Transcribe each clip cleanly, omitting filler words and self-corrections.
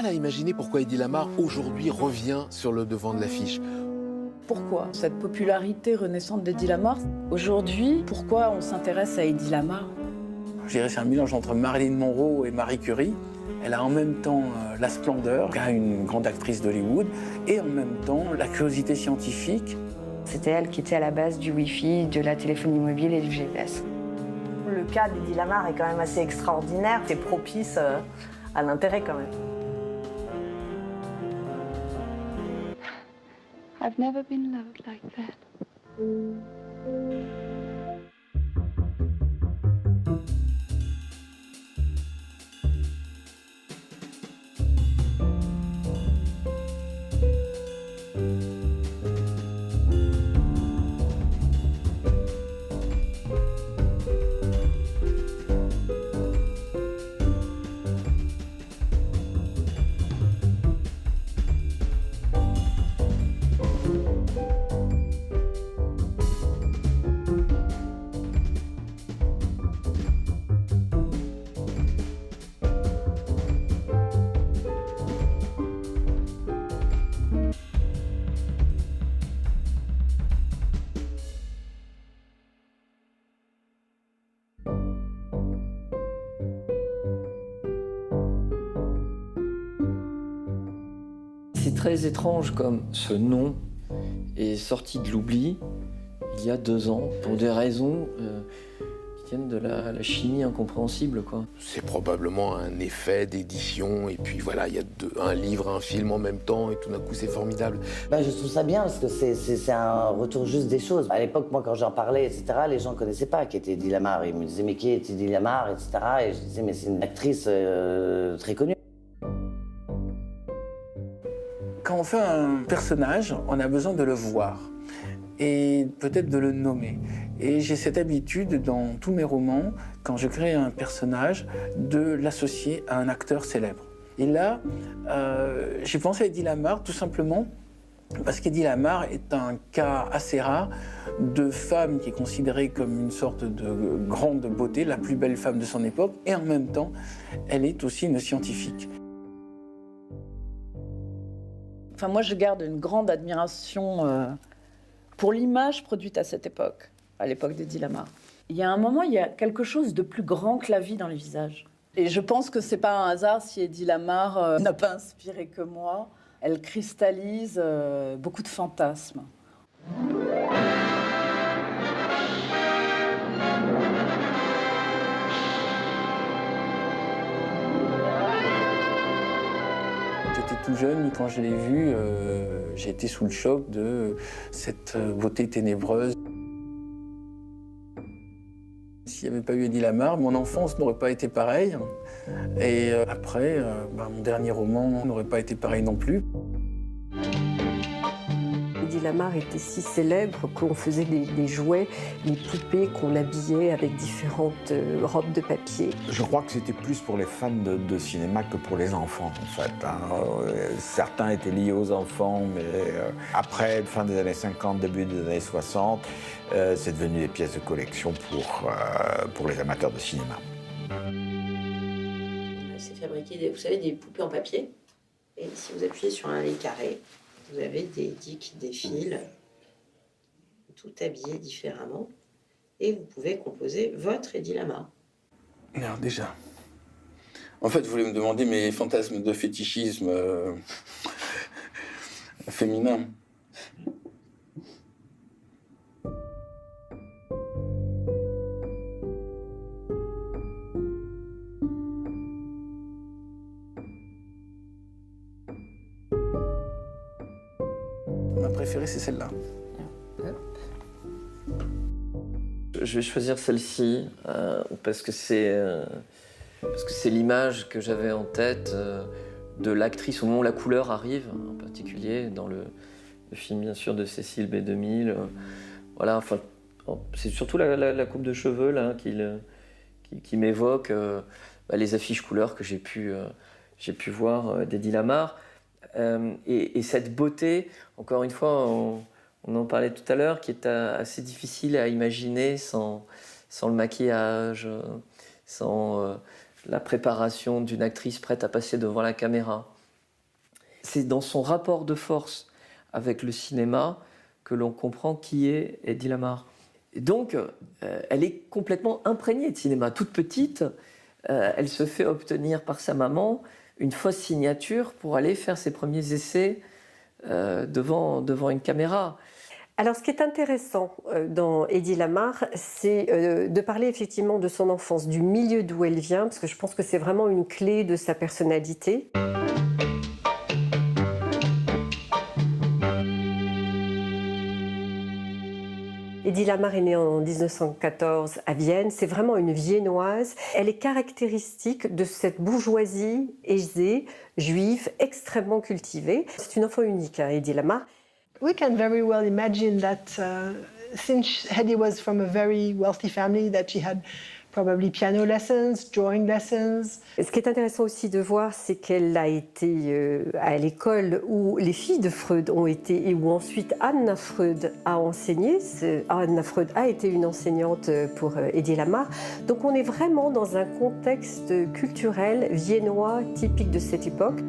mal à imaginer pourquoi Eddie Lamar, aujourd'hui, revient sur le devant de l'affiche. Pourquoi cette popularité renaissante d'Eddie Lamar? Aujourd'hui, pourquoi on s'intéresse à Eddie Lamar? Je dirais que c'est un mélange entre Marilyn Monroe et Marie Curie. Elle a en même temps la splendeur qu'a une grande actrice d'Hollywood et en même temps la curiosité scientifique. C'était elle qui était à la base du Wi-Fi, de la téléphonie mobile et du GPS. Le cas d'Eddie Lamar est quand même assez extraordinaire. C'est propice à l'intérêt quand même. I've never been loved like that. C'est très étrange comme ce nom est sorti de l'oubli il y a 2 ans pour des raisons qui viennent de la chimie incompréhensible, quoi. C'est probablement un effet d'édition, et puis voilà, il y a un livre, un film en même temps, et tout d'un coup c'est formidable. Je trouve ça bien parce que c'est un retour juste des choses. À l'époque, moi, quand j'en parlais, etc., les gens ne connaissaient pas qui était Eddie Lamar. Ils me disaient, mais qui est Eddie Lamar, etc. Et je disais, mais c'est une actrice très connue. Quand on fait un personnage, on a besoin de le voir et peut-être de le nommer. Et j'ai cette habitude dans tous mes romans, quand je crée un personnage, de l'associer à un acteur célèbre. Et là, j'ai pensé à Eddie Lamar tout simplement parce qu'Eddie Lamar est un cas assez rare de femme qui est considérée comme une sorte de grande beauté, la plus belle femme de son époque, et en même temps, elle est aussi une scientifique. Enfin, moi, je garde une grande admiration pour l'image produite à cette époque, à l'époque d'Eddie Lamar. Il y a un moment, il y a quelque chose de plus grand que la vie dans les visages. Et je pense que c'est pas un hasard si Eddie Lamar n'a pas inspiré que moi. Elle cristallise beaucoup de fantasmes. J'étais tout jeune, quand je l'ai vue, j'ai été sous le choc de cette beauté ténébreuse. S'il n'y avait pas eu Eddie Lamar, mon enfance n'aurait pas été pareille. Et après, mon dernier roman n'aurait pas été pareil non plus. Eddie Lamar était si célèbre qu'on faisait des jouets, des poupées qu'on habillait avec différentes robes de papier. Je crois que c'était plus pour les fans de cinéma que pour les enfants, en fait. Certains étaient liés aux enfants, mais après, fin des années 50, début des années 60, c'est devenu des pièces de collection pour les amateurs de cinéma. C'est fabriqué, vous savez, des poupées en papier. Et si vous appuyez sur un lait carré, vous avez des dix qui défilent, tout habillé différemment, et vous pouvez composer votre Eddie Lamar. Alors déjà, en fait, vous voulez me demander mes fantasmes de fétichisme féminin. Ma préférée, c'est celle-là. Je vais choisir celle-ci parce que c'est l'image que j'avais en tête de l'actrice au moment où la couleur arrive, en particulier dans le film bien sûr de Cécile B2000. Voilà, enfin, c'est surtout la coupe de cheveux là qui m'évoque les affiches couleurs que j'ai pu voir d'Eddie Lamar. Et cette beauté, encore une fois, on en parlait tout à l'heure, qui est assez difficile à imaginer sans le maquillage, sans la préparation d'une actrice prête à passer devant la caméra. C'est dans son rapport de force avec le cinéma que l'on comprend qui est Eddie Lamar. Et donc, elle est complètement imprégnée de cinéma. Toute petite, elle se fait obtenir par sa maman une fausse signature pour aller faire ses premiers essais devant une caméra. Alors, ce qui est intéressant dans Eddie Lamar, c'est de parler effectivement de son enfance, du milieu d'où elle vient, parce que je pense que c'est vraiment une clé de sa personnalité. Eddie Lamar est née en 1914 à Vienne. C'est vraiment une Viennoise. Elle est caractéristique de cette bourgeoisie aisée, juive, extrêmement cultivée. C'est une enfant unique, hein, Eddie Lamar. We can very well imagine that since Hedy was from a very wealthy family, that she had probably piano lessons, drawing lessons. Ce qui est intéressant aussi de voir, c'est qu'elle a été à l'école où les filles de Freud ont été et où ensuite Anna Freud a enseigné. Anna Freud a été une enseignante pour Eddie Lamar. Donc on est vraiment dans un contexte culturel viennois typique de cette époque.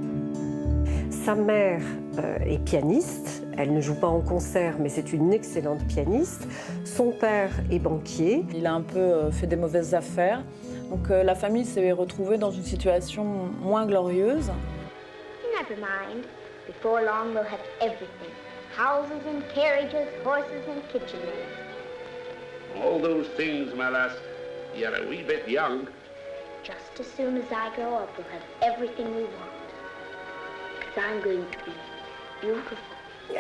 Sa mère est pianiste, elle ne joue pas en concert, mais c'est une excellente pianiste. Son père est banquier. Il a un peu fait des mauvaises affaires, donc la famille s'est retrouvée dans une situation moins glorieuse. Never mind. Before long we'll have everything. Houses and carriages, horses and kitchen maids. All those things, my lass. You're a wee bit young. Just as soon as I grow up, we'll have everything we want. I'm going to be beautiful.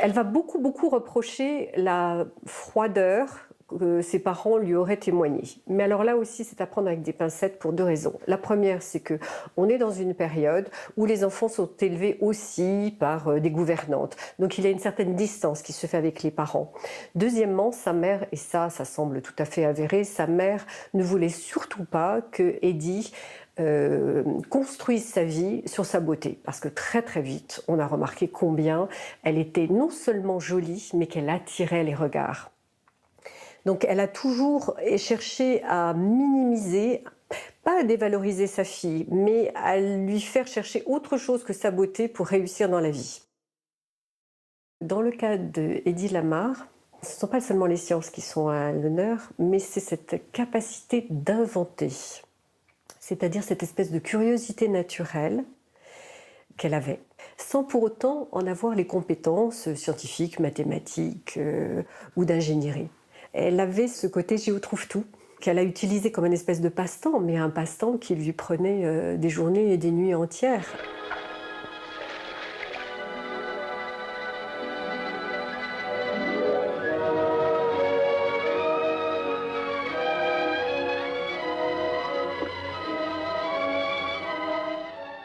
Elle va beaucoup reprocher la froideur que ses parents lui auraient témoignée. Mais alors là aussi, c'est à prendre avec des pincettes pour deux raisons. La première, c'est qu'on est dans une période où les enfants sont élevés aussi par des gouvernantes. Donc il y a une certaine distance qui se fait avec les parents. Deuxièmement, sa mère, et ça semble tout à fait avéré, sa mère ne voulait surtout pas que Eddie construise sa vie sur sa beauté. Parce que très vite, on a remarqué combien elle était non seulement jolie, mais qu'elle attirait les regards. Donc elle a toujours cherché à minimiser, pas à dévaloriser sa fille, mais à lui faire chercher autre chose que sa beauté pour réussir dans la vie. Dans le cas d'Eddie Lamar, ce ne sont pas seulement les sciences qui sont à l'honneur, mais c'est cette capacité d'inventer. C'est-à-dire cette espèce de curiosité naturelle qu'elle avait, sans pour autant en avoir les compétences scientifiques, mathématiques ou d'ingénierie. Elle avait ce côté géotrouve-tout qu'elle a utilisé comme une espèce de passe-temps, mais un passe-temps qui lui prenait des journées et des nuits entières.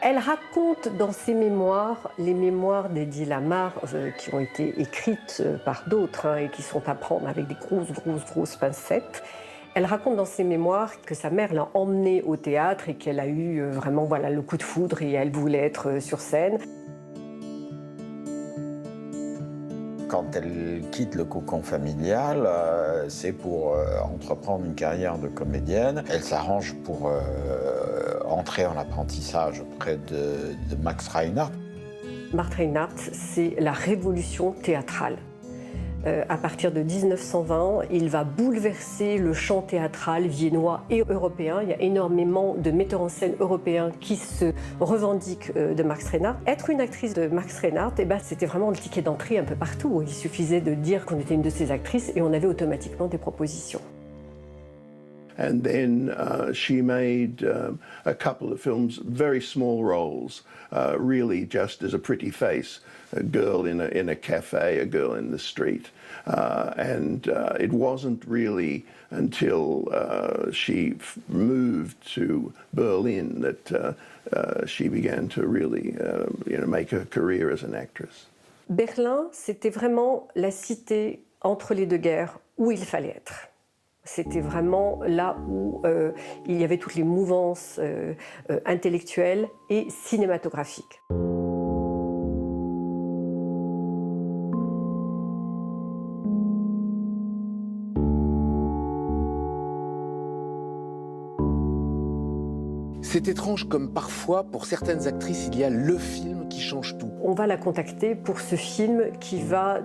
Elle raconte dans ses mémoires, les mémoires d'Eddie Lamar, qui ont été écrites par d'autres et qui sont à prendre avec des grosses pincettes. Elle raconte dans ses mémoires que sa mère l'a emmenée au théâtre et qu'elle a eu vraiment le coup de foudre et elle voulait être sur scène. Quand elle quitte le cocon familial, c'est pour entreprendre une carrière de comédienne. Elle s'arrange pour entrer en apprentissage auprès de Max Reinhardt. Max Reinhardt, c'est la révolution théâtrale. À partir de 1920, il va bouleverser le champ théâtral viennois et européen. Il y a énormément de metteurs en scène européens qui se revendiquent de Max Reinhardt. Être une actrice de Max Reinhardt, c'était vraiment le ticket d'entrée un peu partout. Il suffisait de dire qu'on était une de ses actrices et on avait automatiquement des propositions. And then she made a couple of films, very small roles, really just as a pretty face, a girl in a cafe, a girl in the street. And it wasn't really until she moved to Berlin that she began to really make her career as an actress. Berlin, c'était vraiment la cité entre les deux guerres où il fallait être. C'était vraiment là où il y avait toutes les mouvances intellectuelles et cinématographiques. C'est étrange comme parfois, pour certaines actrices, il y a le film qui change tout. On va la contacter pour ce film qui va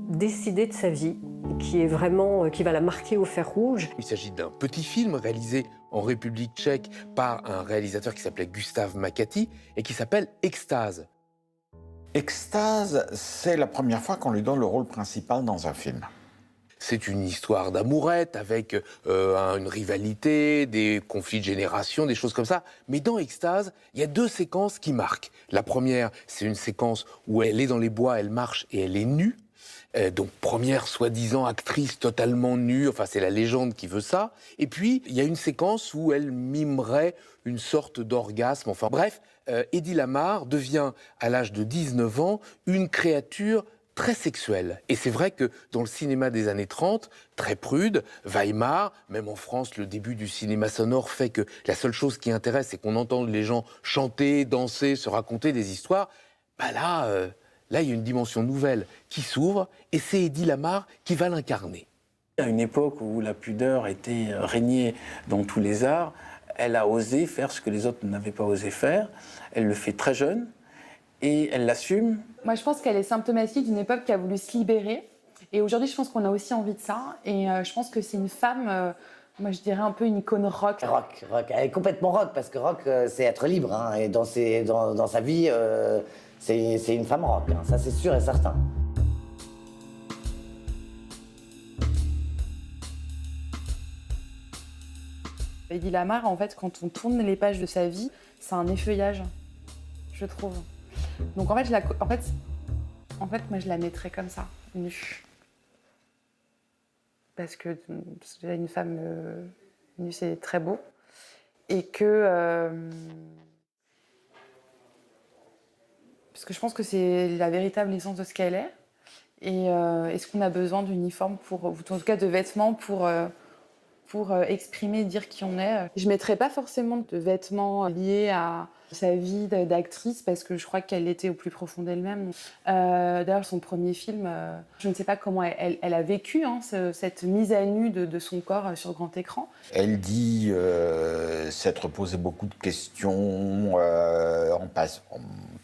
décider de sa vie, qui va la marquer au fer rouge. Il s'agit d'un petit film réalisé en République tchèque par un réalisateur qui s'appelait Gustav Makati et qui s'appelle Extase. Extase, c'est la première fois qu'on lui donne le rôle principal dans un film. C'est une histoire d'amourette avec une rivalité, des conflits de génération, des choses comme ça. Mais dans Extase, il y a 2 séquences qui marquent. La première, c'est une séquence où elle est dans les bois, elle marche et elle est nue. Donc première soi-disant actrice totalement nue, enfin c'est la légende qui veut ça. Et puis il y a une séquence où elle mimerait une sorte d'orgasme. Enfin bref, Hedy Lamarr devient à l'âge de 19 ans une créature très sexuelle. Et c'est vrai que dans le cinéma des années 30, très prude, Weimar, même en France, le début du cinéma sonore fait que la seule chose qui intéresse, c'est qu'on entende les gens chanter, danser, se raconter des histoires. Là, il y a une dimension nouvelle qui s'ouvre et c'est Hedy Lamarr qui va l'incarner. À une époque où la pudeur régnait dans tous les arts, elle a osé faire ce que les autres n'avaient pas osé faire. Elle le fait très jeune et elle l'assume. Moi, je pense qu'elle est symptomatique d'une époque qui a voulu se libérer. Et aujourd'hui, je pense qu'on a aussi envie de ça. Et je pense que c'est une femme, moi je dirais un peu une icône rock. Rock. Elle est complètement rock, parce que rock, c'est être libre. Hein, et dans sa vie, c'est une femme rock. Hein, ça, c'est sûr et certain. Hedy Lamarr, en fait, quand on tourne les pages de sa vie, c'est un effeuillage, je trouve. Donc en fait, moi je la mettrais comme ça, nue. Parce que déjà une femme nue c'est très beau. Et que... parce que je pense que c'est la véritable essence de ce qu'elle est. Et est-ce qu'on a besoin d'uniformes ou en tout cas de vêtements pour exprimer, dire qui on est. Je ne mettrais pas forcément de vêtements liés à sa vie d'actrice parce que je crois qu'elle était au plus profond d'elle-même. D'ailleurs, son premier film, je ne sais pas comment elle a vécu cette mise à nu de son corps sur grand écran. Elle dit s'être posé beaucoup de questions en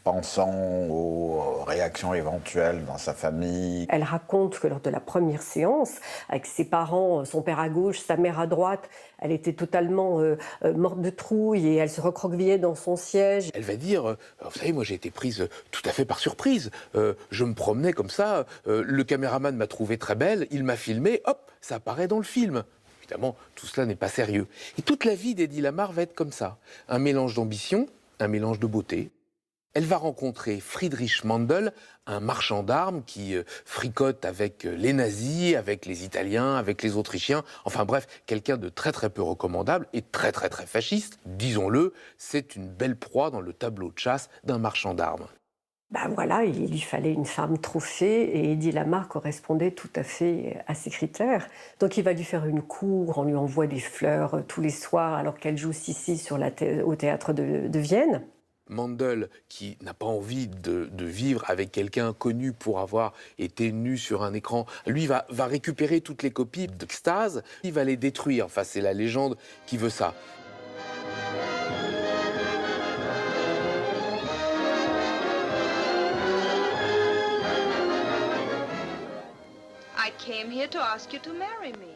pensant aux réactions éventuelles dans sa famille. Elle raconte que lors de la première séance, avec ses parents, son père à gauche, sa mère à droite, elle était totalement morte de trouille et elle se recroquevillait dans son siège. Elle va dire, vous savez, moi j'ai été prise tout à fait par surprise. Je me promenais comme ça, le caméraman m'a trouvée très belle, il m'a filmé, hop, ça apparaît dans le film. Évidemment, tout cela n'est pas sérieux. Et toute la vie d'Hedy Lamarr va être comme ça. Un mélange d'ambition, un mélange de beauté. Elle va rencontrer Friedrich Mandl, un marchand d'armes qui fricote avec les nazis, avec les Italiens, avec les Autrichiens. Enfin bref, quelqu'un de très très peu recommandable et très très très fasciste. Disons-le, c'est une belle proie dans le tableau de chasse d'un marchand d'armes. Voilà, il lui fallait une femme trophée et Hedy Lamarr correspondait tout à fait à ces critères. Donc il va lui faire une cour, on lui envoie des fleurs tous les soirs alors qu'elle joue Sissi au théâtre de Vienne. Mandl, qui n'a pas envie de vivre avec quelqu'un connu pour avoir été nu sur un écran, lui va récupérer toutes les copies d'Extase, il va les détruire. Enfin, c'est la légende qui veut ça. I came here to ask you to marry me.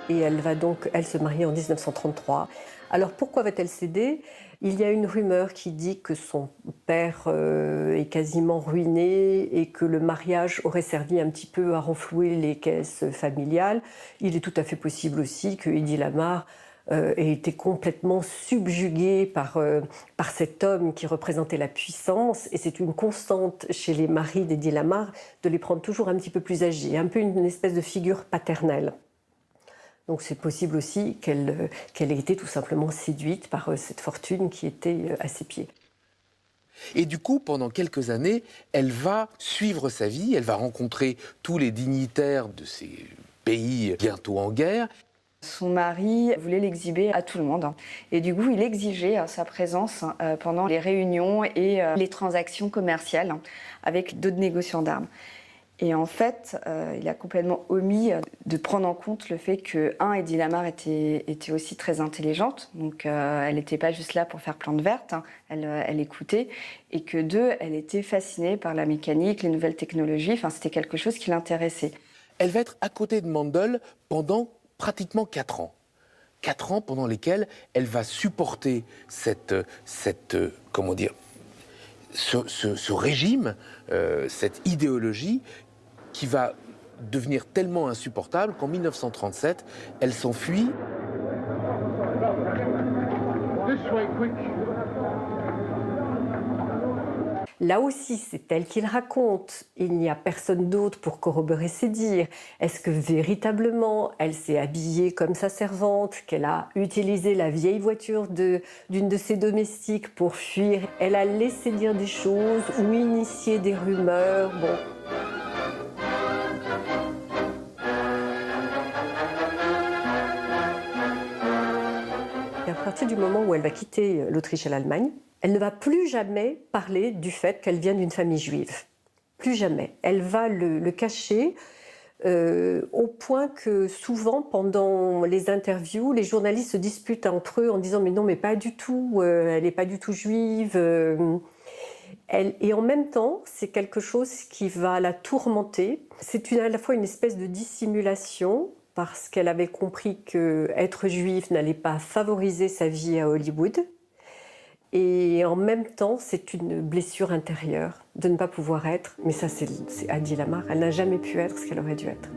Et elle se marie en 1933. Alors pourquoi va-t-elle céder ? Il y a une rumeur qui dit que son père est quasiment ruiné et que le mariage aurait servi un petit peu à renflouer les caisses familiales. Il est tout à fait possible aussi que Hedy Lamarr ait été complètement subjuguée par cet homme qui représentait la puissance. Et c'est une constante chez les maris d'Hedy Lamarr de les prendre toujours un petit peu plus âgés, un peu une espèce de figure paternelle. Donc c'est possible aussi qu'elle ait été tout simplement séduite par cette fortune qui était à ses pieds. Et du coup, pendant quelques années, elle va suivre sa vie, elle va rencontrer tous les dignitaires de ces pays bientôt en guerre. Son mari voulait l'exhiber à tout le monde. Et du coup, il exigeait sa présence pendant les réunions et les transactions commerciales avec d'autres négociants d'armes. Et en fait, il a complètement omis de prendre en compte le fait que, Hedy Lamarr était aussi très intelligente, donc elle n'était pas juste là pour faire plante verte, hein, elle écoutait, et que 2, elle était fascinée par la mécanique, les nouvelles technologies, enfin c'était quelque chose qui l'intéressait. Elle va être à côté de Mandel pendant pratiquement 4 ans. 4 ans pendant lesquels elle va supporter comment dire, ce régime, cette idéologie qui va devenir tellement insupportable qu'en 1937, elle s'enfuit. Là aussi, c'est elle qui le raconte. Il n'y a personne d'autre pour corroborer ses dires. Est-ce que véritablement, elle s'est habillée comme sa servante, qu'elle a utilisé la vieille voiture d'une de ses domestiques pour fuir? Elle a laissé dire des choses ou initié des rumeurs. Bon. Et à partir du moment où elle va quitter l'Autriche et l'Allemagne, elle ne va plus jamais parler du fait qu'elle vient d'une famille juive. Plus jamais. Elle va le cacher au point que souvent, pendant les interviews, les journalistes se disputent entre eux en disant « mais non, mais pas du tout, elle n'est pas du tout juive ». Et en même temps, c'est quelque chose qui va la tourmenter. C'est à la fois une espèce de dissimulation, parce qu'elle avait compris qu'être juive n'allait pas favoriser sa vie à Hollywood. Et en même temps, c'est une blessure intérieure de ne pas pouvoir être. Mais ça, c'est Hedy Lamarr. Elle n'a jamais pu être ce qu'elle aurait dû être.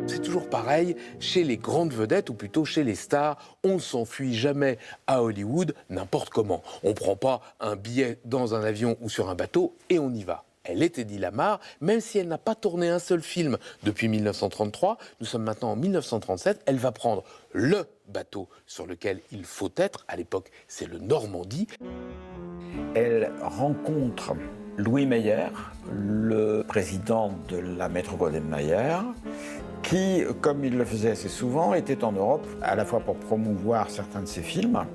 C'est toujours pareil chez les grandes vedettes, ou plutôt chez les stars. On ne s'enfuit jamais à Hollywood n'importe comment. On ne prend pas un billet dans un avion ou sur un bateau et on y va. Elle est Hedy Lamarr, même si elle n'a pas tourné un seul film depuis 1933. Nous sommes maintenant en 1937. Elle va prendre le bateau sur lequel il faut être. À l'époque, c'est le Normandie. Elle rencontre Louis Mayer, le président de la Metro-Goldwyn-Mayer, qui, comme il le faisait assez souvent, était en Europe, à la fois pour promouvoir certains de ses films,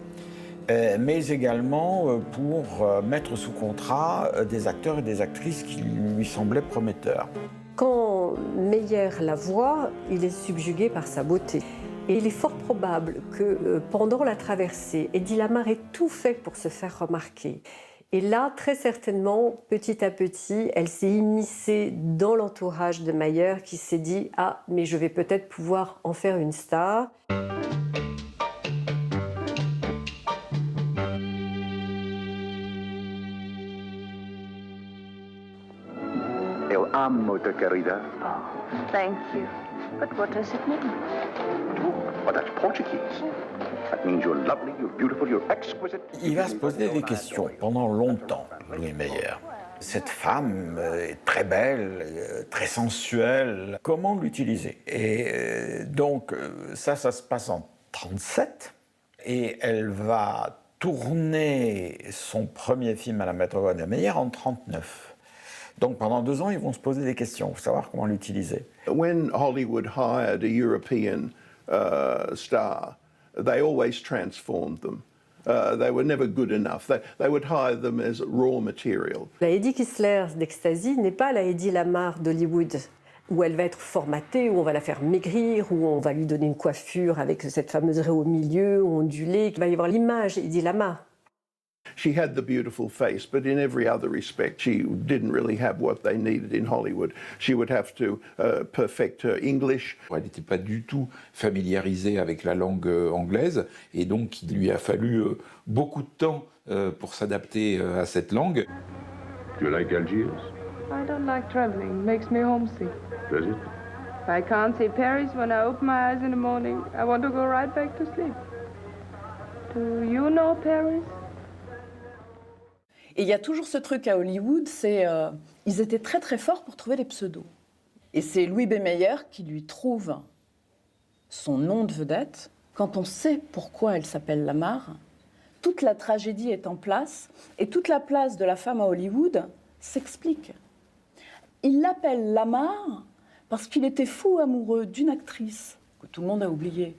mais également pour mettre sous contrat des acteurs et des actrices qui lui semblaient prometteurs. Quand Mayer la voit, il est subjugué par sa beauté. Et il est fort probable que pendant la traversée, Hedy Lamarr ait tout fait pour se faire remarquer. Et là, très certainement, petit à petit, elle s'est immiscée dans l'entourage de Mayer qui s'est dit « Ah, mais je vais peut-être pouvoir en faire une star ». El amo te querida. Thank you. But what does it mean? Oh, that's Portuguese. That means you're lovely, you're beautiful, you're exquisite. Il va se poser des questions pendant longtemps, Louis Mayer. Cette femme est très belle, très sensuelle. Comment l'utiliser? Et donc, ça se passe en 1937. Et elle va tourner son premier film à la Metro-Goldwyn-Mayer en 1939. Donc pendant 2 ans, ils vont se poser des questions pour savoir comment l'utiliser. When Hollywood hired a European star, they always transformed them. They were never good enough. They would hire them as raw material. La Hedy Kissler d'Ecstasy n'est pas la Hedy Lamarr d'Hollywood, où elle va être formatée, où on va la faire maigrir, où on va lui donner une coiffure avec cette fameuse raie au milieu, ondulée. Il va y avoir l'image Hedy Lamarr. She had the beautiful face, but in every other respect, she didn't really have what they needed in Hollywood. She would have to perfect her English. Elle n'était pas du tout familiarisée avec la langue anglaise, et donc il lui a fallu beaucoup de temps pour s'adapter à cette langue. Do you like Algiers? I don't like traveling. It makes me homesick. Does it? If I can't see Paris when I open my eyes in the morning, I want to go right back to sleep. Do you know Paris? Et il y a toujours ce truc à Hollywood, c'est ils étaient très très forts pour trouver des pseudos. Et c'est Louis B. Mayer qui lui trouve son nom de vedette. Quand on sait pourquoi elle s'appelle Lamarr, toute la tragédie est en place et toute la place de la femme à Hollywood s'explique. Il l'appelle Lamarr parce qu'il était fou amoureux d'une actrice que tout le monde a oubliée,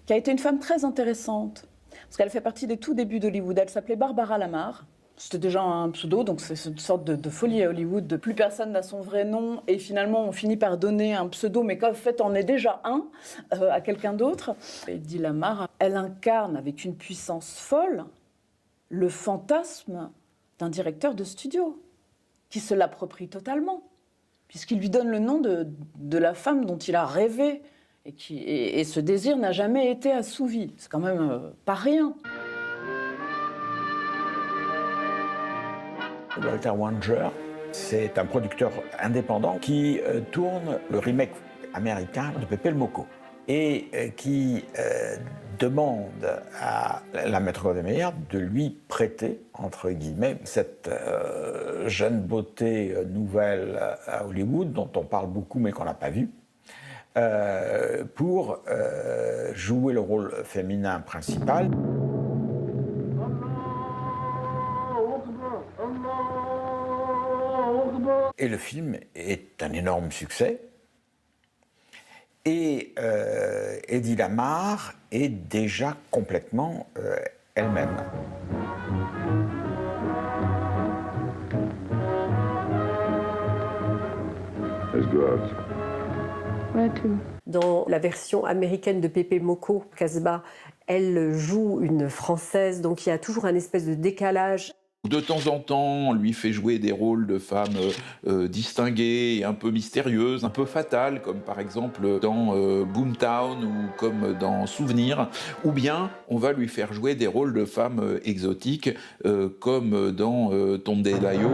qui a été une femme très intéressante, parce qu'elle fait partie des tout débuts d'Hollywood. Elle s'appelait Barbara Lamar. C'était déjà un pseudo, donc c'est une sorte de folie à Hollywood. De plus personne n'a son vrai nom, et finalement on finit par donner un pseudo, mais qu'en fait on est déjà un à quelqu'un d'autre. Eddie Lamar, elle incarne avec une puissance folle le fantasme d'un directeur de studio, qui se l'approprie totalement, puisqu'il lui donne le nom de la femme dont il a rêvé, et ce désir n'a jamais été assouvi. C'est quand même pas rien. Walter Wanger, c'est un producteur indépendant qui tourne le remake américain de Pepe le Moco et qui demande à la Metro-Goldwyn-Mayer de lui prêter, entre guillemets, cette jeune beauté nouvelle à Hollywood, dont on parle beaucoup mais qu'on n'a pas vue, pour jouer le rôle féminin principal. Et le film est un énorme succès. Et Eddie Lamar est déjà complètement elle-même. Let's go out. Dans la version américaine de Pepe Moko, Casbah, elle joue une Française, donc il y a toujours un espèce de décalage. De temps en temps, on lui fait jouer des rôles de femmes distinguées, et un peu mystérieuses, un peu fatales, comme par exemple dans Boomtown ou comme dans Souvenir. Ou bien, on va lui faire jouer des rôles de femmes exotiques, comme dans Tombe des Layo.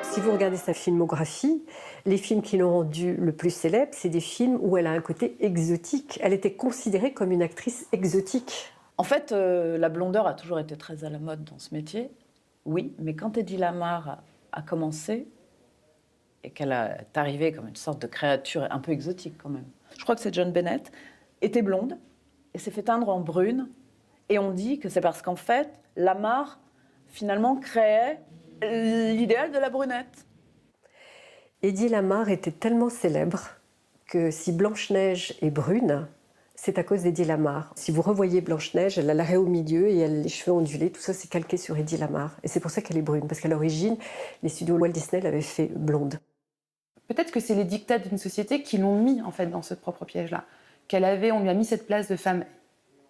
Si vous regardez sa filmographie, les films qui l'ont rendue le plus célèbre, c'est des films où elle a un côté exotique. Elle était considérée comme une actrice exotique. En fait, la blondeur a toujours été très à la mode dans ce métier, oui, mais quand Eddie Lamar a commencé, et qu'elle est arrivée comme une sorte de créature un peu exotique quand même. Je crois que c'est John Bennett, était blonde, et s'est fait teindre en brune, et on dit que c'est parce qu'en fait, Lamar, finalement, créait l'idéal de la brunette. Eddie Lamar était tellement célèbre que si Blanche-Neige est brune, c'est à cause d'Eddie Lamar. Si vous revoyez Blanche-Neige, elle a l'arrêt au milieu et elle a les cheveux ondulés, tout ça c'est calqué sur Eddie Lamar. Et c'est pour ça qu'elle est brune, parce qu'à l'origine, les studios Walt Disney l'avaient fait blonde. Peut-être que c'est les dictats d'une société qui l'ont mis en fait dans ce propre piège-là. On lui a mis cette place de femme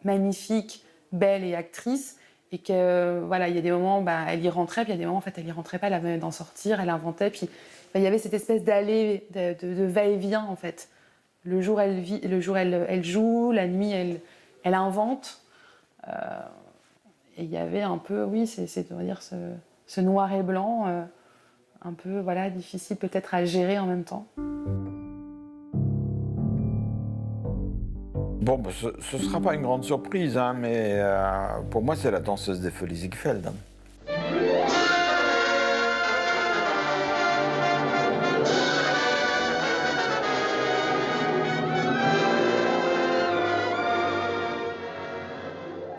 magnifique, belle et actrice, et que voilà, il y a des moments, elle y rentrait, puis il y a des moments en fait, elle y rentrait pas, elle venait d'en sortir, elle inventait, puis il y avait cette espèce d'allée, de va-et-vient en fait. Le jour elle joue, la nuit elle invente, et il y avait un peu, oui, c'est on va dire ce noir et blanc, un peu voilà difficile peut-être à gérer en même temps. Bon, ce ne sera pas une grande surprise, hein, mais pour moi, c'est la danseuse des Folies Ziegfeld.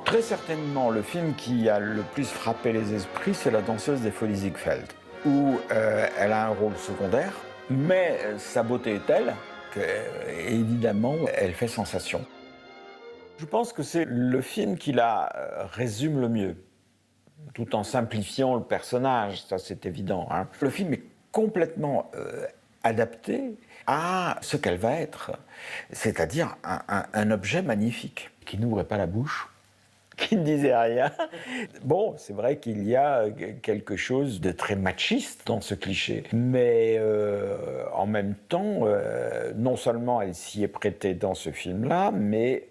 Très certainement, le film qui a le plus frappé les esprits, c'est La danseuse des Folies Ziegfeld, où elle a un rôle secondaire, mais sa beauté est telle qu'évidemment, elle fait sensation. Je pense que c'est le film qui la résume le mieux, tout en simplifiant le personnage, ça c'est évident, hein. Le film est complètement adapté à ce qu'elle va être, c'est-à-dire un objet magnifique, qui n'ouvrait pas la bouche, qui ne disait rien. Bon, c'est vrai qu'il y a quelque chose de très machiste dans ce cliché, mais en même temps, non seulement elle s'y est prêtée dans ce film-là, mais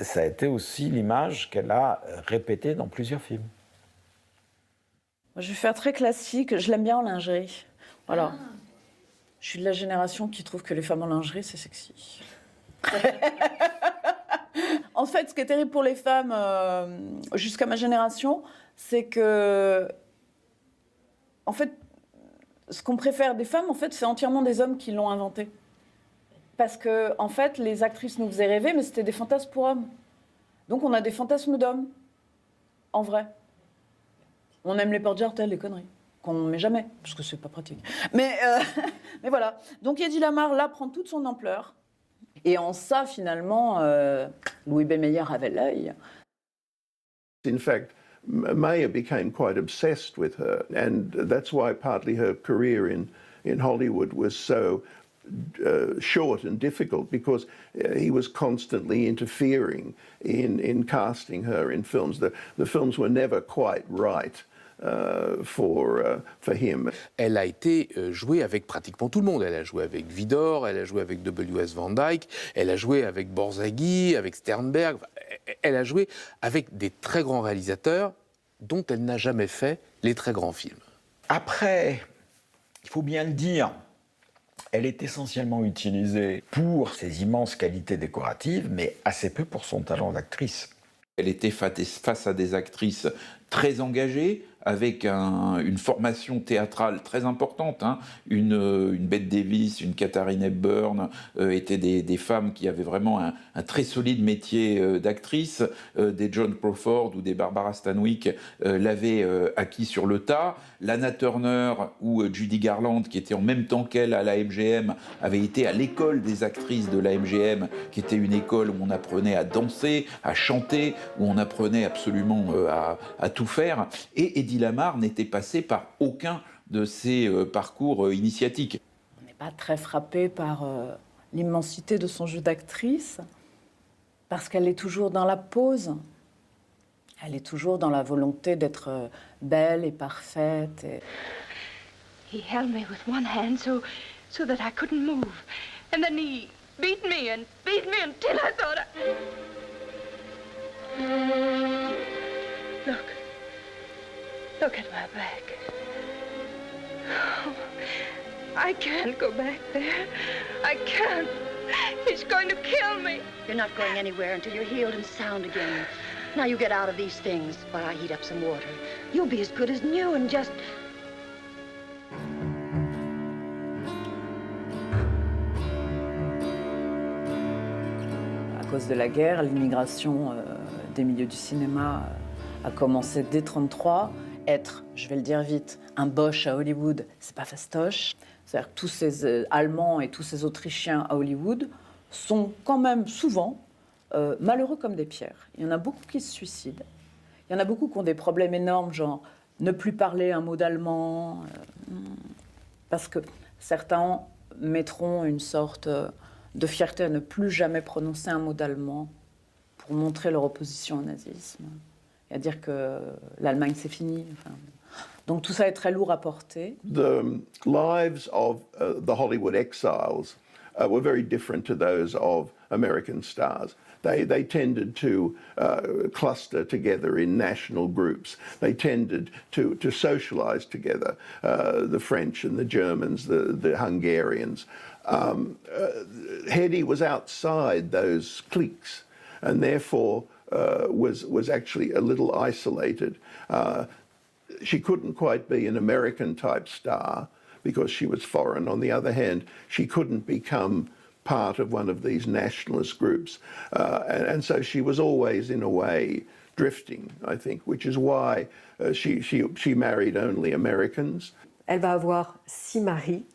ça a été aussi l'image qu'elle a répétée dans plusieurs films. Je vais faire très classique, je l'aime bien en lingerie. Voilà. Je suis de la génération qui trouve que les femmes en lingerie, c'est sexy. En fait, ce qui est terrible pour les femmes, jusqu'à ma génération, c'est que, en fait, ce qu'on préfère des femmes, en fait, c'est entièrement des hommes qui l'ont inventé. Parce que, en fait, les actrices nous faisaient rêver, mais c'était des fantasmes pour hommes. Donc, on a des fantasmes d'hommes, en vrai. On aime les porte-jartelles, les conneries, qu'on ne met jamais, parce que c'est pas pratique. Mais voilà. Donc, Hedy Lamarr, là, prend toute son ampleur. Et en ça, finalement, Louis B. Mayer avait l'œil. In fact, Mayer became quite obsessed with her, and that's why partly her career in Hollywood was so short and difficult, because he was constantly interfering in casting her in films. The films were never quite right. For him. Elle a été jouée avec pratiquement tout le monde. Elle a joué avec Vidor, elle a joué avec W.S. Van Dyke, elle a joué avec Borzaghi, avec Sternberg. Elle a joué avec des très grands réalisateurs dont elle n'a jamais fait les très grands films. Après, il faut bien le dire, elle est essentiellement utilisée pour ses immenses qualités décoratives, mais assez peu pour son talent d'actrice. Elle était face à des actrices très engagées, avec une formation théâtrale très importante. Hein. Une Bette Davis, une Katharine Hepburn étaient des femmes qui avaient vraiment un très solide métier d'actrice. Des Joan Crawford ou des Barbara Stanwyck l'avaient acquis sur le tas. Lana Turner ou Judy Garland, qui étaient en même temps qu'elle à la MGM, avaient été à l'école des actrices de la MGM, qui était une école où on apprenait à danser, à chanter, où on apprenait absolument à tout faire. Et Hedy Lamarr n'était passée par aucun de ces parcours initiatiques. On n'est pas très frappé par l'immensité de son jeu d'actrice, parce qu'elle est toujours dans la pose. Elle est toujours dans la volonté d'être belle et parfaite. He held me with one hand so that I couldn't move. And then he beat me until I thought Look at my back. Oh, I can't go back there. I can't. He's going to kill me. You're not going anywhere until you're healed and sound again. Now you get out of these things while I heat up some water. You'll be as good as new and just... À cause de la guerre, l'immigration des milieux du cinéma a commencé dès 1933. Être, je vais le dire vite, un Bosch à Hollywood, c'est pas fastoche. C'est-à-dire que tous ces Allemands et tous ces Autrichiens à Hollywood sont quand même souvent malheureux comme des pierres. Il y en a beaucoup qui se suicident. Il y en a beaucoup qui ont des problèmes énormes, genre ne plus parler un mot d'allemand, parce que certains mettront une sorte de fierté à ne plus jamais prononcer un mot d'allemand pour montrer leur opposition au nazisme. À dire que l'Allemagne, c'est fini. Enfin, donc tout ça est très lourd à porter. The lives of the Hollywood exiles were very different to those of American stars. They tended to cluster together in national groups. They tended to socialize together, the French and the Germans, the Hungarians. Hedy was outside those cliques, and therefore was actually a little isolated. She couldn't quite be an American-type star because she was foreign. On the other hand, she couldn't become part of one of these nationalist groups. And so she was always, in a way, drifting, I think, which is why she married only Americans. Elle va avoir 6 maris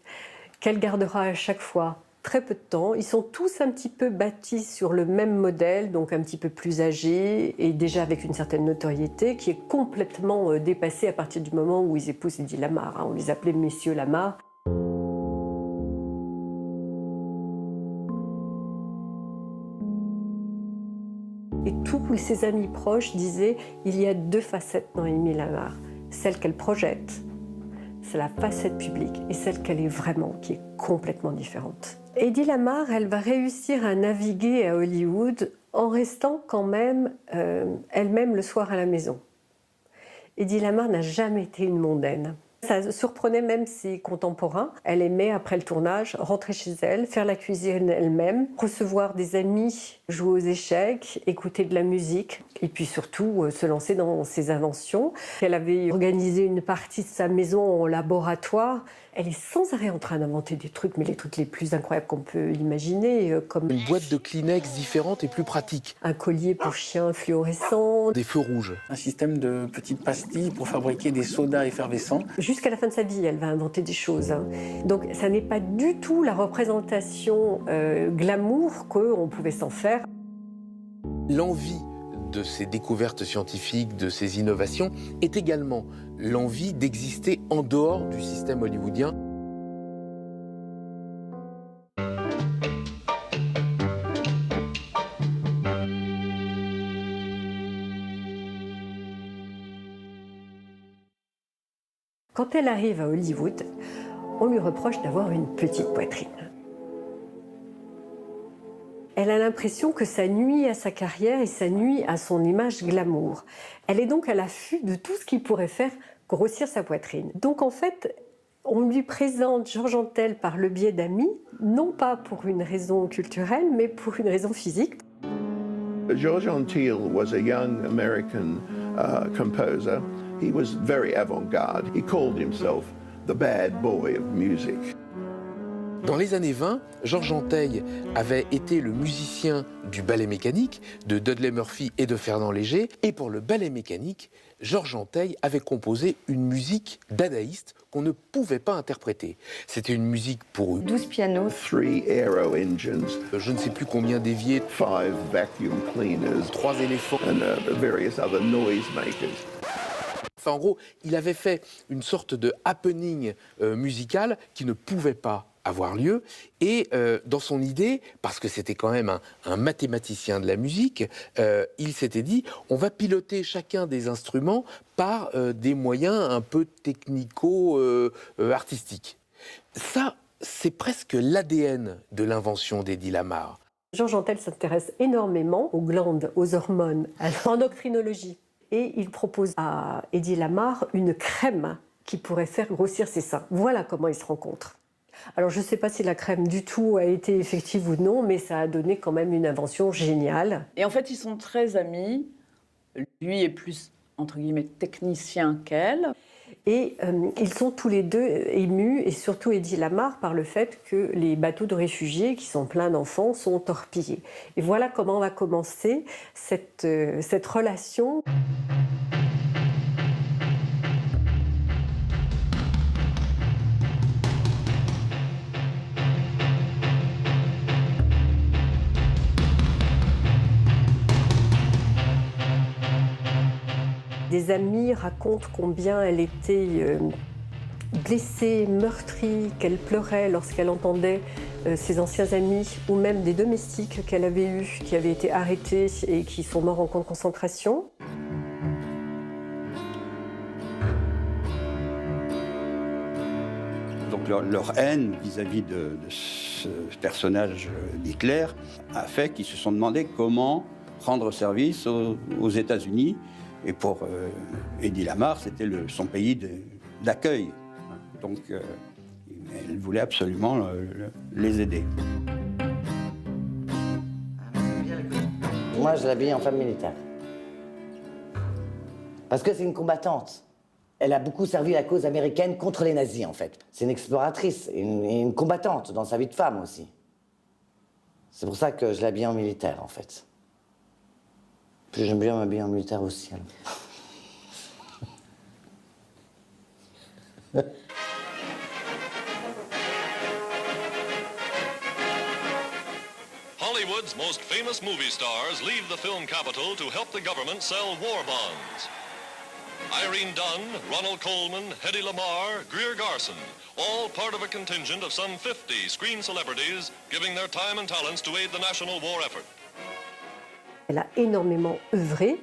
qu'elle gardera à chaque fois très peu de temps. Ils sont tous un petit peu bâtis sur le même modèle, donc un petit peu plus âgés et déjà avec une certaine notoriété qui est complètement dépassée à partir du moment où ils épousent Hedy Lamarr. On les appelait messieurs Lamarr. Et tous ses amis proches disaient il y a 2 facettes dans Hedy Lamarr. Celle qu'elle projette, c'est la facette publique, et celle qu'elle est vraiment, qui est complètement différente. Hedy Lamarr, elle va réussir à naviguer à Hollywood en restant quand même elle-même le soir à la maison. Hedy Lamarr n'a jamais été une mondaine. Ça surprenait même ses contemporains. Elle aimait, après le tournage, rentrer chez elle, faire la cuisine elle-même, recevoir des amis, jouer aux échecs, écouter de la musique et puis surtout se lancer dans ses inventions. Elle avait organisé une partie de sa maison en laboratoire. Elle est sans arrêt en train d'inventer des trucs, mais les trucs les plus incroyables qu'on peut imaginer, comme une boîte de Kleenex différente et plus pratique. Un collier pour chien fluorescent. Des feux rouges. Un système de petites pastilles pour fabriquer des sodas effervescents. Jusqu'à la fin de sa vie, elle va inventer des choses. Donc ça n'est pas du tout la représentation glamour qu'on pouvait s'en faire. L'envie de ces découvertes scientifiques, de ces innovations, est également l'envie d'exister en dehors du système hollywoodien. Quand elle arrive à Hollywood, on lui reproche d'avoir une petite poitrine. Elle a l'impression que ça nuit à sa carrière et ça nuit à son image glamour. Elle est donc à l'affût de tout ce qui pourrait faire grossir sa poitrine. Donc en fait, on lui présente George Antel par le biais d'amis, non pas pour une raison culturelle, mais pour une raison physique. George Antheil was a young American composer. He was very avant-garde. He called himself the bad boy of music. Dans les années 20, George Antheil avait été le musicien du ballet mécanique de Dudley Murphy et de Fernand Léger. Et pour le ballet mécanique, George Antheil avait composé une musique dadaïste qu'on ne pouvait pas interpréter. C'était une musique pour 12 pianos, 3 aero engines, je ne sais plus combien d'éviers, 5 vacuum cleaners, 3 éléphants, and various other noisemakers. Enfin, en gros, il avait fait une sorte de happening musical qui ne pouvait pas avoir lieu. Et dans son idée, parce que c'était quand même un mathématicien de la musique, il s'était dit, on va piloter chacun des instruments par des moyens un peu technico-artistiques. Ça, c'est presque l'ADN de l'invention d'Eddie Lamar. George Antel s'intéresse énormément aux glandes, aux hormones, à l'endocrinologie. Et il propose à Eddie Lamar une crème qui pourrait faire grossir ses seins. Voilà comment ils se rencontrent. Alors je ne sais pas si la crème du tout a été effective ou non, mais ça a donné quand même une invention géniale. Et en fait, ils sont très amis. Lui est plus, entre guillemets, technicien qu'elle. Et ils sont tous les deux émus, et surtout Eddie Lamar, par le fait que les bateaux de réfugiés, qui sont pleins d'enfants, sont torpillés. Et voilà comment va commencer cette relation. Des amis racontent combien elle était blessée, meurtrie, qu'elle pleurait lorsqu'elle entendait ses anciens amis ou même des domestiques qu'elle avait eus, qui avaient été arrêtés et qui sont morts en camp de concentration. Donc leur haine vis-à-vis de ce personnage d'Hitler a fait qu'ils se sont demandé comment rendre service aux États-Unis. Et pour Eddie Lamar, c'était son pays d'accueil. Donc, elle voulait absolument les aider. Moi, je l'habille en femme militaire. Parce que c'est une combattante. Elle a beaucoup servi la cause américaine contre les nazis, en fait. C'est une exploratrice et une combattante dans sa vie de femme aussi. C'est pour ça que je l'habille en militaire, en fait. Puis j'aime bien m'habiller en militaire aussi. Hollywood's most famous movie stars leave the film capital to help the government sell war bonds. Irene Dunn, Ronald Colman, Hedy Lamarr, Greer Garson, all part of a contingent of some 50 screen celebrities giving their time and talents to aid the national war effort. Elle a énormément œuvré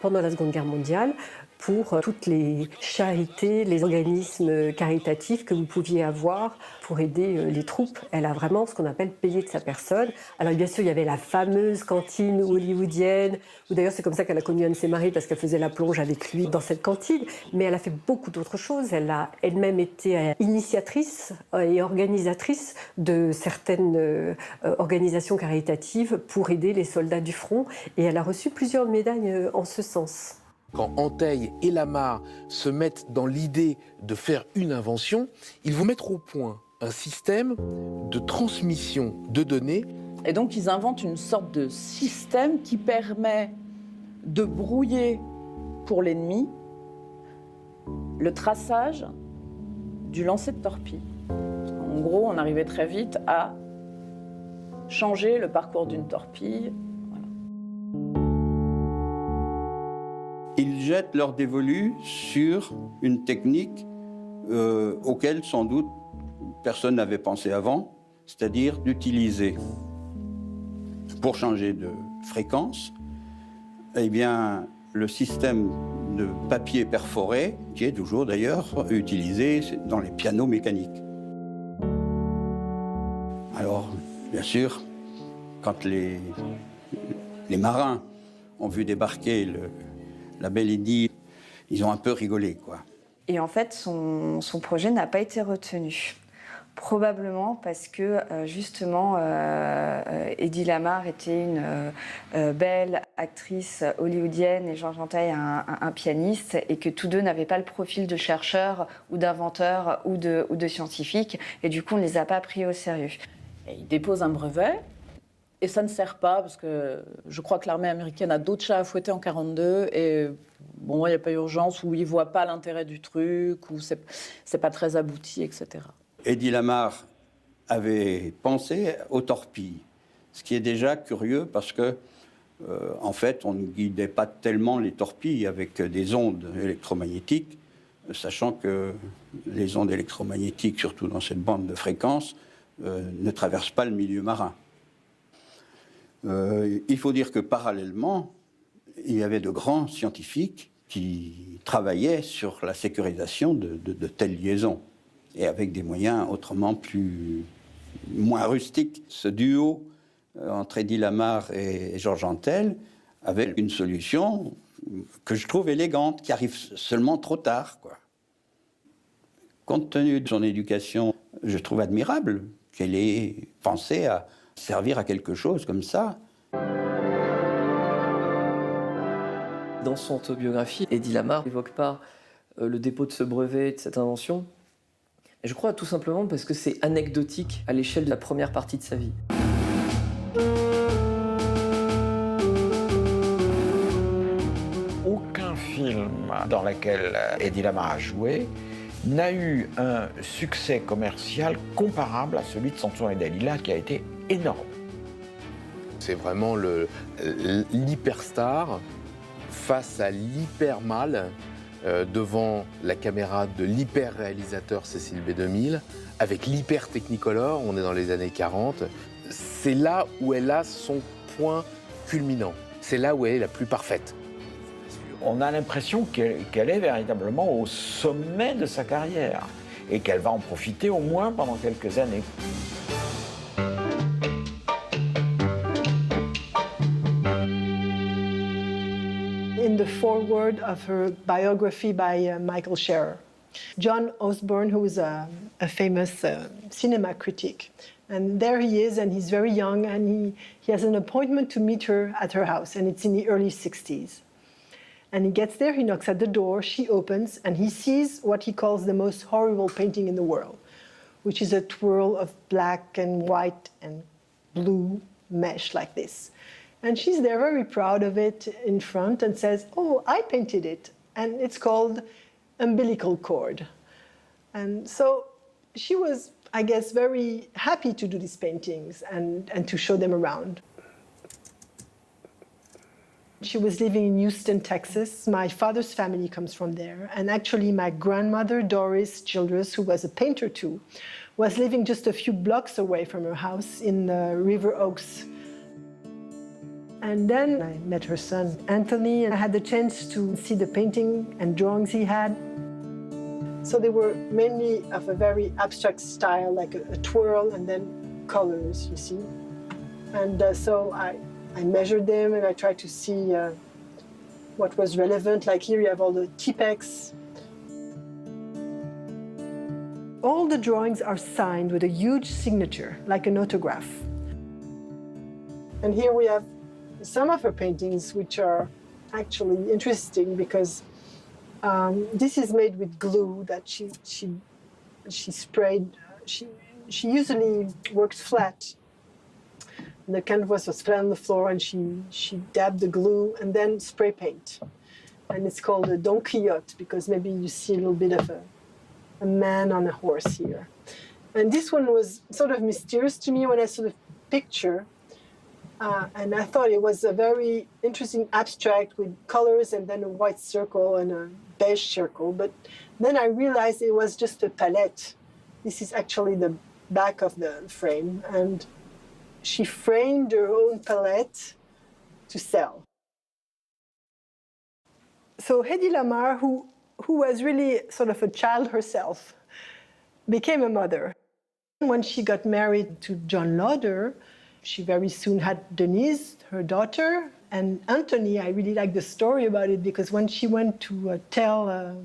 pendant la Seconde Guerre mondiale pour toutes les charités, les organismes caritatifs que vous pouviez avoir pour aider les troupes. Elle a vraiment ce qu'on appelle payé de sa personne. Alors bien sûr, il y avait la fameuse cantine hollywoodienne, où d'ailleurs c'est comme ça qu'elle a connu Anne Sémarie, parce qu'elle faisait la plonge avec lui dans cette cantine. Mais elle a fait beaucoup d'autres choses. Elle a elle-même été initiatrice et organisatrice de certaines organisations caritatives pour aider les soldats du front. Et elle a reçu plusieurs médailles en ce sens. Quand Antheil et Lamarre se mettent dans l'idée de faire une invention, ils vont mettre au point un système de transmission de données. Et donc ils inventent une sorte de système qui permet de brouiller pour l'ennemi le traçage du lancer de torpille. En gros, on arrivait très vite à changer le parcours d'une torpille. Ils jettent leur dévolu sur une technique auquel, sans doute, personne n'avait pensé avant, c'est-à-dire d'utiliser, pour changer de fréquence, eh bien, le système de papier perforé, qui est toujours d'ailleurs utilisé dans les pianos mécaniques. Alors, bien sûr, quand les marins ont vu débarquer la belle Edie, ils ont un peu rigolé, quoi. Et en fait, son projet n'a pas été retenu. Probablement parce que, justement, Hedy Lamarr était une belle actrice hollywoodienne et Georges Antheil un pianiste, et que tous deux n'avaient pas le profil de chercheur ou d'inventeur ou de scientifique, et du coup, on ne les a pas pris au sérieux. Et il dépose un brevet. Et ça ne sert pas, parce que je crois que l'armée américaine a d'autres chats à fouetter en 1942, et bon, il n'y a pas urgence, ou ils ne voient pas l'intérêt du truc, ou c'est pas très abouti, etc. Hedy Lamarr avait pensé aux torpilles, ce qui est déjà curieux parce que, en fait, on ne guidait pas tellement les torpilles avec des ondes électromagnétiques, sachant que les ondes électromagnétiques, surtout dans cette bande de fréquences, ne traversent pas le milieu marin. Il faut dire que parallèlement, il y avait de grands scientifiques qui travaillaient sur la sécurisation de telles liaisons, et avec des moyens autrement moins rustiques. Ce duo entre Hedy Lamarr et Georges Antheil avait une solution que je trouve élégante, qui arrive seulement trop tard, quoi. Compte tenu de son éducation, je trouve admirable qu'elle ait pensé à servir à quelque chose comme ça. Dans son autobiographie, Hedy Lamarr n'évoque pas le dépôt de ce brevet, de cette invention. Et je crois tout simplement parce que c'est anecdotique à l'échelle de la première partie de sa vie. Aucun film dans lequel Hedy Lamarr a joué n'a eu un succès commercial comparable à celui de Samson et Dalila, qui a été énorme. C'est vraiment l'hyperstar face à l'hyper-mal devant la caméra de l'hyper-réalisateur Cécile B2000, avec l'hyper-technicolor, on est dans les années 40. C'est là où elle a son point culminant. C'est là où elle est la plus parfaite. On a l'impression qu'elle est véritablement au sommet de sa carrière et qu'elle va en profiter au moins pendant quelques années. In the foreword of her biography by Michael Scherer, John Osborne, who is a famous cinema critic, and there he is, and he's very young, and he has an appointment to meet her at her house, and it's in the early 60s. And he gets there, he knocks at the door, she opens, and he sees what he calls the most horrible painting in the world, which is a twirl of black and white and blue mesh like this. And she's there very proud of it in front and says, "Oh, I painted it." And it's called Umbilical Cord. And so she was, I guess, very happy to do these paintings and to show them around. She was living in Houston, Texas. My father's family comes from there. And actually, my grandmother, Doris Childress, who was a painter too, was living just a few blocks away from her house in River Oaks. And then I met her son, Anthony, and I had the chance to see the painting and drawings he had. So they were mainly of a very abstract style, like a twirl and then colors, you see. And so I measured them and I tried to see what was relevant. Like here you have all the Tipex. All the drawings are signed with a huge signature, like an autograph. And here we have some of her paintings, which are actually interesting because this is made with glue that she sprayed. She usually works flat. And the canvas was flat on the floor, and she dabbed the glue and then spray paint. And it's called a Don Quixote because maybe you see a little bit of a man on a horse here. And this one was sort of mysterious to me when I saw the picture. And I thought it was a very interesting abstract with colors and then a white circle and a beige circle. But then I realized it was just a palette. This is actually the back of the frame. And she framed her own palette to sell. So Hedy Lamarr, who was really sort of a child herself, became a mother. When she got married to John Lauder, she very soon had Denise, her daughter, and Anthony. I really like the story about it because when she went to tell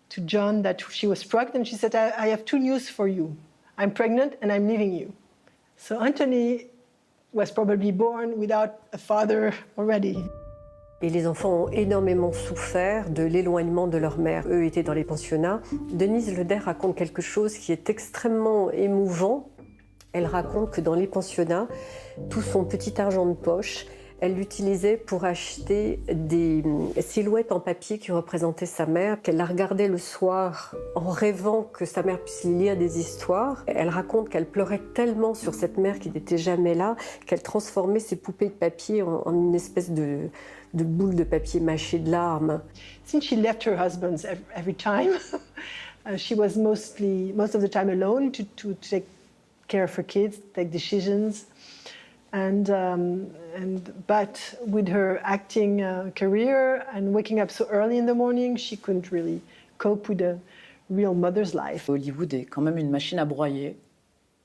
to John that she was pregnant, she said, I have 2 news for you. I'm pregnant and I'm leaving you. So Anthony was probably born without a father already. Et les enfants ont énormément souffert de l'éloignement de leur mère. Eux étaient dans les pensionnats. Denise Leder raconte quelque chose qui est extrêmement émouvant. Elle raconte que dans les pensionnats, tout son petit argent de poche, elle l'utilisait pour acheter des silhouettes en papier qui représentaient sa mère, qu'elle la regardait le soir en rêvant que sa mère puisse lui lire des histoires. Elle raconte qu'elle pleurait tellement sur cette mère qui n'était jamais là, qu'elle transformait ses poupées de papier en une espèce de boule de papier mâché de larmes. Since she left her husband every time, she was most of the time alone to take care of her kids, take decisions. But with her acting career and waking up so early in the morning, she couldn't really cope with a real mother's life. Hollywood est quand même une machine à broyer,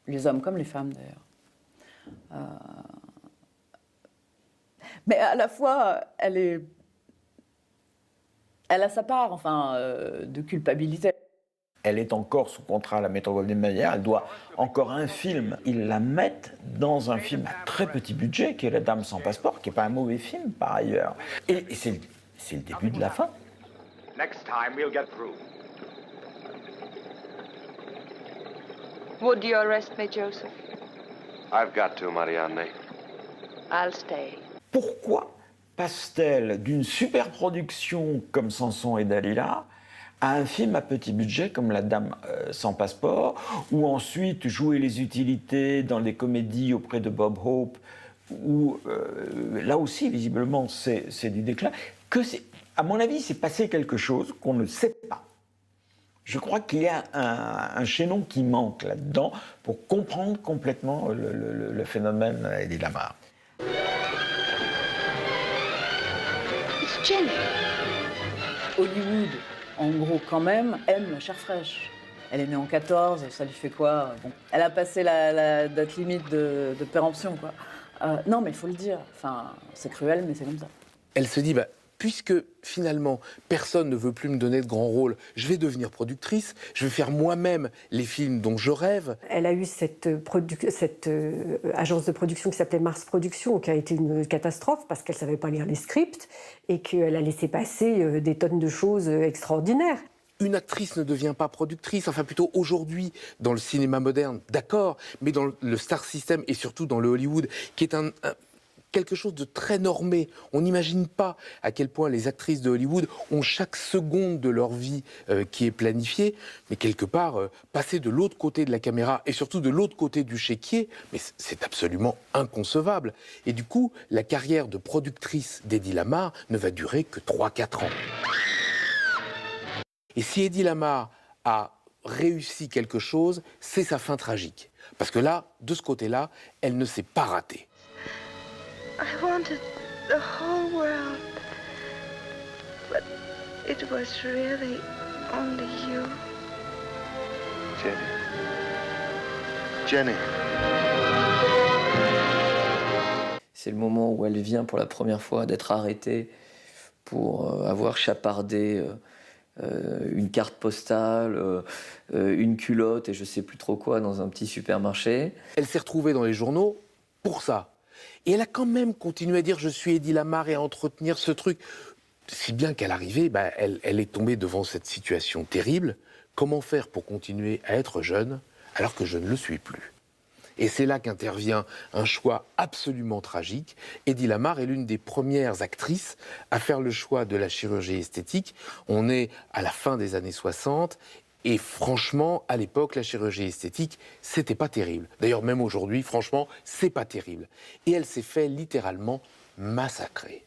les hommes comme les femmes d'ailleurs. Mais à la fois, elle a sa part, de culpabilité. Elle est encore sous contrat à la Metro-Goldwyn-Mayer, elle doit encore un film. Ils la mettent dans un film à très petit budget, qui est La Dame sans passeport, qui n'est pas un mauvais film par ailleurs. Et c'est le début de la fin. Next time we'll get through. Would you arrest me, Joseph? I've got to, Marianne. I'll stay. Pourquoi passe-t-elle d'une super production comme Samson et Dalila à un film à petit budget comme La Dame sans passeport, ou ensuite jouer les utilités dans des comédies auprès de Bob Hope, où là aussi, visiblement, c'est du déclin. À mon avis, c'est passé quelque chose qu'on ne sait pas. Je crois qu'il y a un chaînon qui manque là-dedans pour comprendre complètement le phénomène Hedy Lamarr. It's Jenny. Hollywood, en gros, quand même, aime la chair fraîche. Elle est née en 14, ça lui fait quoi? Bon, elle a passé la date limite de péremption, quoi. Non, mais il faut le dire. C'est cruel, mais c'est comme ça. Elle se dit, puisque finalement personne ne veut plus me donner de grands rôles, je vais devenir productrice, je vais faire moi-même les films dont je rêve. Elle a eu cette agence de production qui s'appelait Mars Productions, qui a été une catastrophe parce qu'elle ne savait pas lire les scripts et qu'elle a laissé passer des tonnes de choses extraordinaires. Une actrice ne devient pas productrice, enfin plutôt aujourd'hui dans le cinéma moderne, d'accord, mais dans le star system et surtout dans le Hollywood, qui est quelque chose de très normé. On n'imagine pas à quel point les actrices de Hollywood ont chaque seconde de leur vie qui est planifiée, mais quelque part, passer de l'autre côté de la caméra et surtout de l'autre côté du chéquier, mais c'est absolument inconcevable. Et du coup, la carrière de productrice d'Hedy Lamarr ne va durer que 3-4 ans. Et si Hedy Lamarr a réussi quelque chose, c'est sa fin tragique. Parce que là, de ce côté-là, elle ne s'est pas ratée. I wanted the whole world. But it was really only you. Jenny. C'est le moment où elle vient pour la première fois d'être arrêtée pour avoir chapardé une carte postale, une culotte et je sais plus trop quoi dans un petit supermarché. Elle s'est retrouvée dans les journaux pour ça. Et elle a quand même continué à dire « je suis Eddie Lamar » et à entretenir ce truc. Si bien qu'à l'arrivée, elle est tombée devant cette situation terrible. Comment faire pour continuer à être jeune alors que je ne le suis plus ? Et c'est là qu'intervient un choix absolument tragique. Eddie Lamar est l'une des premières actrices à faire le choix de la chirurgie esthétique. On est à la fin des années 60 et franchement, à l'époque, la chirurgie esthétique, c'était pas terrible. D'ailleurs, même aujourd'hui, franchement, c'est pas terrible. Et elle s'est fait littéralement massacrer.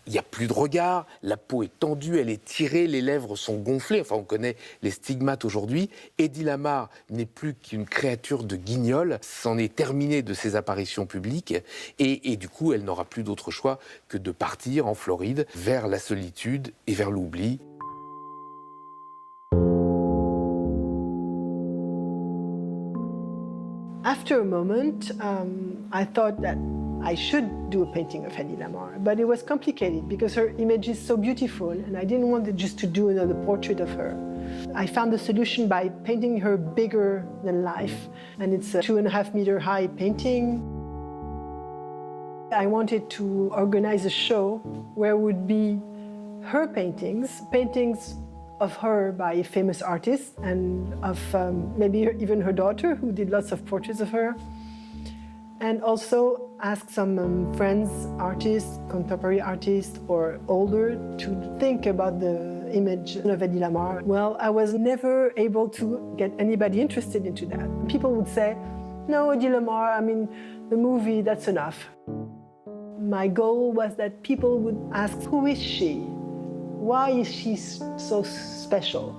Il n'y a plus de regard, la peau est tendue, elle est tirée, les lèvres sont gonflées. Enfin, on connaît les stigmates aujourd'hui. Eddie Lamar n'est plus qu'une créature de guignol. C'en est terminé de ses apparitions publiques. Et du coup, elle n'aura plus d'autre choix que de partir en Floride vers la solitude et vers l'oubli. After a moment, I thought that I should do a painting of Eddie Lamar, but it was complicated because her image is so beautiful and I didn't want just to do another portrait of her. I found the solution by painting her bigger than life, and it's a 2.5 meter high painting. I wanted to organize a show where would be her paintings of her by famous artists and of maybe even her daughter, who did lots of portraits of her. And also ask some friends, artists, contemporary artists or older to think about the image of Eddie Lamar. Well, I was never able to get anybody interested into that. People would say, no, Eddie Lamar, I mean, the movie, that's enough. My goal was that people would ask, who is she? Why is she so special?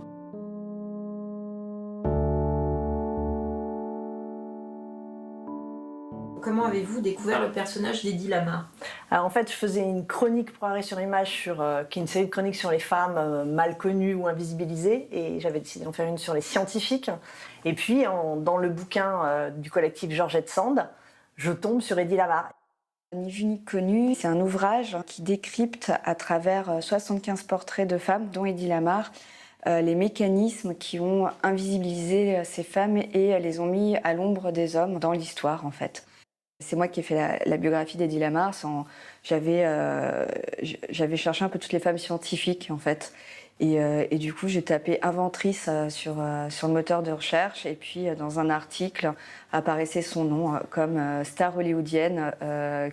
Comment avez-vous découvert le personnage d'Eddie Lamar ? Alors en fait, je faisais une chronique pour Arrêt sur Image, qui est une série de chroniques sur les femmes mal connues ou invisibilisées, et j'avais décidé d'en faire une sur les scientifiques. Et puis, dans le bouquin du collectif Georgette Sand, je tombe sur Eddie Lamar. Ni vu ni connu, c'est un ouvrage qui décrypte à travers 75 portraits de femmes, dont Eddie Lamar, les mécanismes qui ont invisibilisé ces femmes et les ont mis à l'ombre des hommes dans l'histoire, en fait. C'est moi qui ai fait la biographie d'Eddie Lamar. J'avais cherché un peu toutes les femmes scientifiques, en fait. Et du coup, j'ai tapé inventrice sur le moteur de recherche. Et puis, dans un article, apparaissait son nom comme star hollywoodienne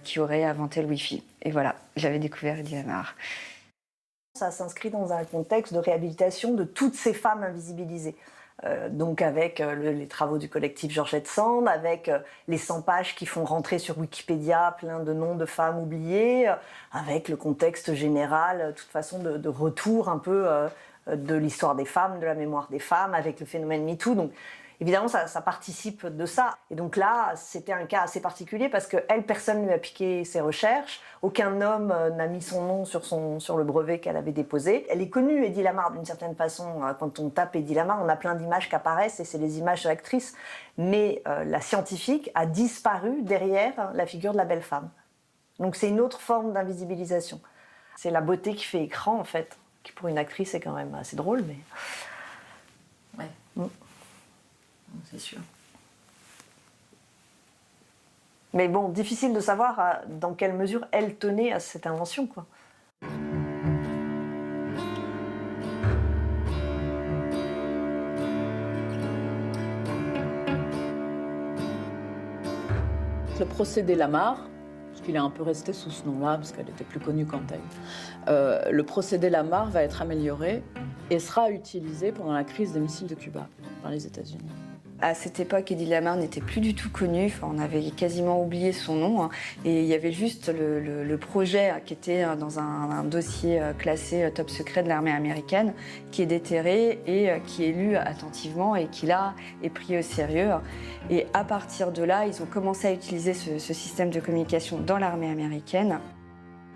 qui aurait inventé le Wi-Fi. Et voilà, j'avais découvert Eddie Lamar. Ça s'inscrit dans un contexte de réhabilitation de toutes ces femmes invisibilisées. Donc avec les travaux du collectif Georgette Sand, avec les 100 pages qui font rentrer sur Wikipédia plein de noms de femmes oubliées, avec le contexte général, de toute façon de retour un peu de l'histoire des femmes, de la mémoire des femmes, avec le phénomène MeToo. Donc évidemment, ça participe de ça. Et donc là, c'était un cas assez particulier parce qu'elle, personne ne lui a piqué ses recherches. Aucun homme n'a mis son nom sur le brevet qu'elle avait déposé. Elle est connue, Eddie Lamar, d'une certaine façon. Quand on tape Eddie Lamar, on a plein d'images qui apparaissent et c'est les images de l'actrice. Mais la scientifique a disparu derrière la figure de la belle femme. Donc c'est une autre forme d'invisibilisation. C'est la beauté qui fait écran, en fait, qui pour une actrice est quand même assez drôle, mais... Ouais. C'est sûr. Mais bon, difficile de savoir dans quelle mesure elle tenait à cette invention, quoi. Le procédé Lamar, parce qu'il est un peu resté sous ce nom-là, parce qu'elle était plus connue quand elle. Le procédé Lamar va être amélioré et sera utilisé pendant la crise des missiles de Cuba, par les États-Unis. À cette époque, Eddie Lamar n'était plus du tout connu. Enfin, on avait quasiment oublié son nom. Hein. Et il y avait juste le projet qui était dans un dossier classé top secret de l'armée américaine, qui est déterré et qui est lu attentivement et qui là est pris au sérieux. Et à partir de là, ils ont commencé à utiliser ce système de communication dans l'armée américaine.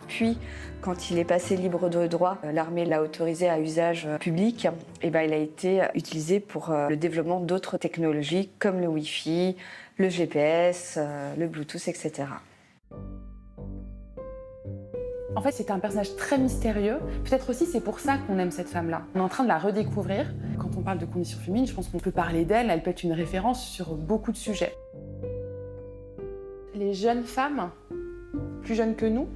Puis, quand il est passé libre de droit, l'armée l'a autorisé à usage public, et il a été utilisé pour le développement d'autres technologies comme le Wi-Fi, le GPS, le Bluetooth, etc. En fait, c'était un personnage très mystérieux. Peut-être aussi c'est pour ça qu'on aime cette femme-là. On est en train de la redécouvrir. Quand on parle de conditions féminines, je pense qu'on peut parler d'elle. Elle peut être une référence sur beaucoup de sujets. Les jeunes femmes, plus jeunes que nous,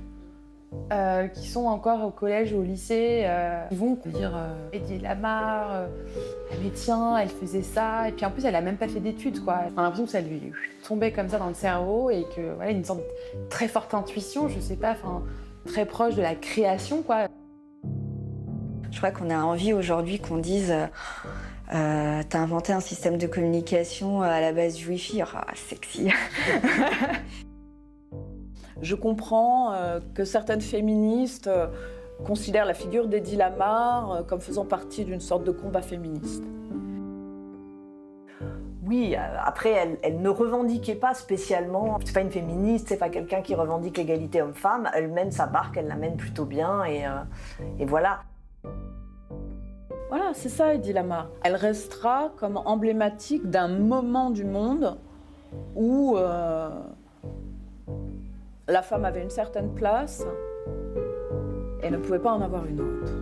qui sont encore au collège ou au lycée, vont dire Hedy Lamarr, mais tiens, elle faisait ça, et puis en plus elle a même pas fait d'études, quoi. On a l'impression que ça lui tombait comme ça dans le cerveau et que voilà, une sorte de très forte intuition, je sais pas, très proche de la création, quoi. Je crois qu'on a envie aujourd'hui qu'on dise t'as inventé un système de communication à la base du Wi-Fi, sexy. Je comprends que certaines féministes considèrent la figure d'Hedy Lamarr comme faisant partie d'une sorte de combat féministe. Oui, après, elle ne revendiquait pas spécialement. C'est pas une féministe, c'est pas quelqu'un qui revendique l'égalité homme-femme. Elle mène sa barque, elle la mène plutôt bien, et voilà. Voilà, c'est ça, Hedy Lamarr. Elle restera comme emblématique d'un moment du monde où la femme avait une certaine place et ne pouvait pas en avoir une autre.